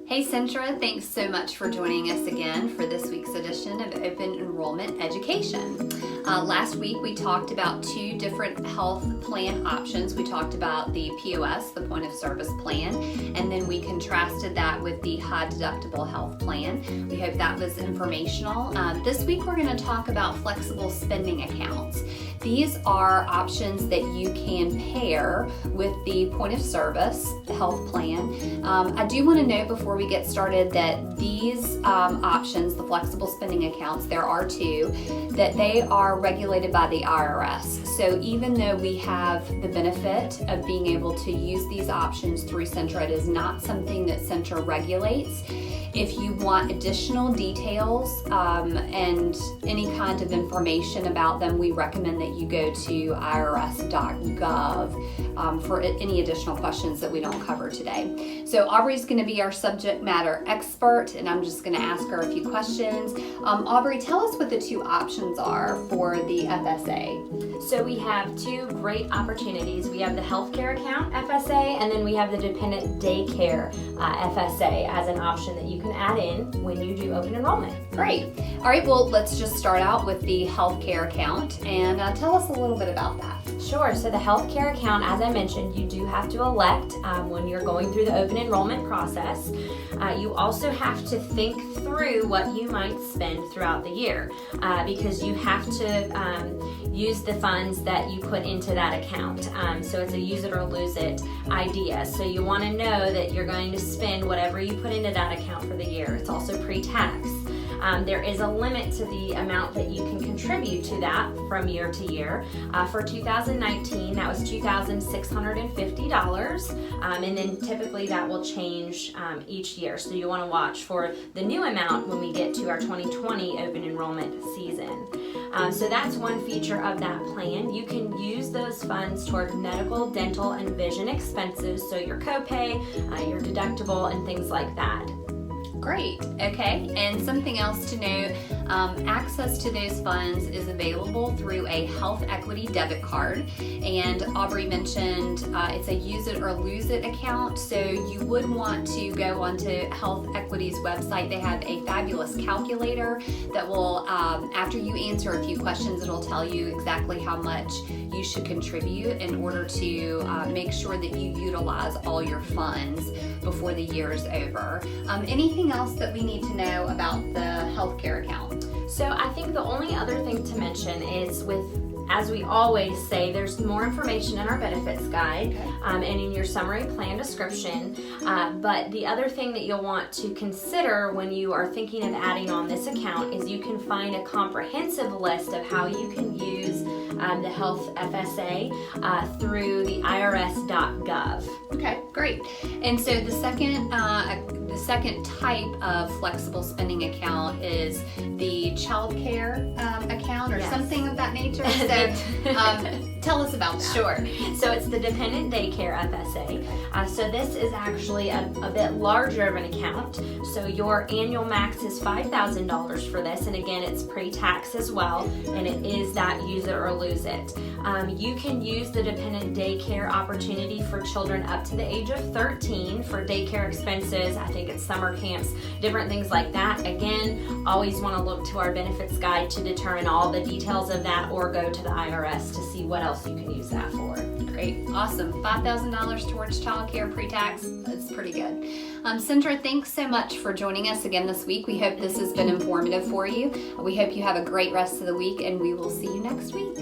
Hey Centra, thanks so much for joining us again for this week's edition of Open Enrollment Education. Last week we talked about two different health plan options. We talked about the POS, the point of service plan, and then we contrasted that with the high deductible health plan. We hope that was informational. This week we're going to talk about flexible spending accounts. These are options that you can pair with the point of service, the health plan. I do want to note before we get started that these options, the flexible spending accounts, there are two, that they are regulated by the IRS. So even though we have the benefit of being able to use these options through Centra, it is not something that Centra regulates. If you want additional details and any kind of information about them, we recommend that you go to irs.gov for any additional questions that we don't cover today. So Aubrey's going to be our subject matter expert, and I'm just going to ask her a few questions. Aubrey, tell us what the two options are for the FSA. So we have two great opportunities. We have the healthcare account FSA, and then we have the dependent daycare FSA as an option that you can add in when you do open enrollment. Great. All right, well, let's just start out with the healthcare account and tell us a little bit about that. Sure. So the healthcare account, as I mentioned, you do have to elect when you're going through the open enrollment process. You also have to think through what you might spend throughout the year because you have to use the funds that you put into that account. So it's a use it or lose it idea. So you want to know that you're going to spend whatever you put into that account for the year. It's also pre-tax. There is a limit to the amount that you can contribute to that from year to year. For 2019, that was $2,650, and then typically that will change each year. So you want to watch for the new amount when we get to our 2020 open enrollment season. So that's one feature of that plan. You can use those funds toward medical, dental, and vision expenses, so your copay, your deductible, and things like that. Great. Okay. And something else to note, access to those funds is available through a health equity debit card. And Aubrey mentioned it's a use it or lose it account. So you would want to go onto Health Equity's website. They have a fabulous calculator that will, after you answer a few questions, it'll tell you exactly how much you should contribute in order to make sure that you utilize all your funds before the year is over. Anything else that we need to know about the healthcare account? So I think the only other thing to mention is as we always say, there's more information in our benefits guide and in your summary plan description. But the other thing that you'll want to consider when you are thinking of adding on this account is you can find a comprehensive list of how you can use the health FSA through the irs.gov. Okay, great. And so the second type of flexible spending account is the child care account or something of that nature. So tell us about that. Sure. So it's the dependent daycare FSA. So this is actually a bit larger of an account. So your annual max is $5,000 for this. And again, it's pre-tax as well. And it is that use it or lose it. You can use the dependent daycare opportunity for children up to the age of 13 for daycare expenses. I think it's summer camps, different things like that. Again, always want to look to our benefits guide to determine all the details of that or go to the IRS to see what else you can use that for. Great. Awesome. $5,000 towards childcare pre-tax. That's pretty good. Centra, thanks so much for joining us again this week. We hope this has been informative for you. We hope you have a great rest of the week, and we will see you next week.